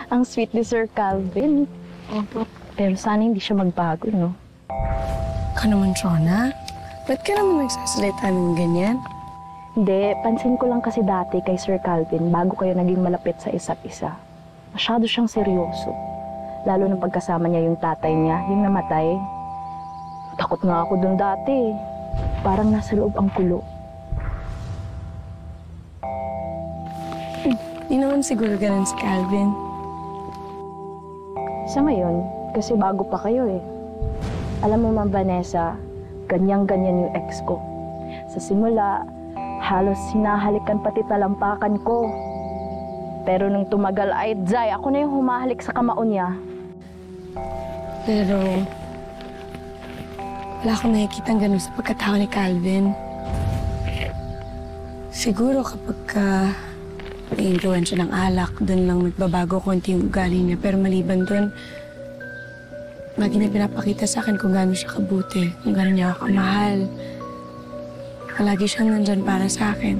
Ang sweet ni Sir Calvin. Opo. Pero sana hindi siya magbago, no? Ka naman, Shona? Ba't ka naman nagsasalita ng ganyan? Hindi, pansin ko lang kasi dati kay Sir Calvin bago kayo naging malapit sa isa't isa. Masyado siyang seryoso. Lalo nang pagkasama niya yung tatay niya, yung namatay. Takot nga ako dun dati. Parang nasa loob ang kulo. Di naman siguro ganun si Calvin. Sa ngayon, kasi bago pa kayo eh. Alam mo, Ma'am Vanessa, ganyan-ganyan yung ex ko. Sa simula, halos hinahalikan pati talampakan ko. Pero nung tumagal ay dzay, ako na yung humahalik sa kamao niya. Pero wala akong nakikitang ganun sa pagkatao ni Calvin. Siguro kapag na-influensya ng alak, doon lang nagbabago konti yung ugali niya. Pero maliban doon, lagi na pinapakita sa akin kung gaano siya kabuti, kung gaano niya ako kamahal. Palagi siyang nandyan para sa akin.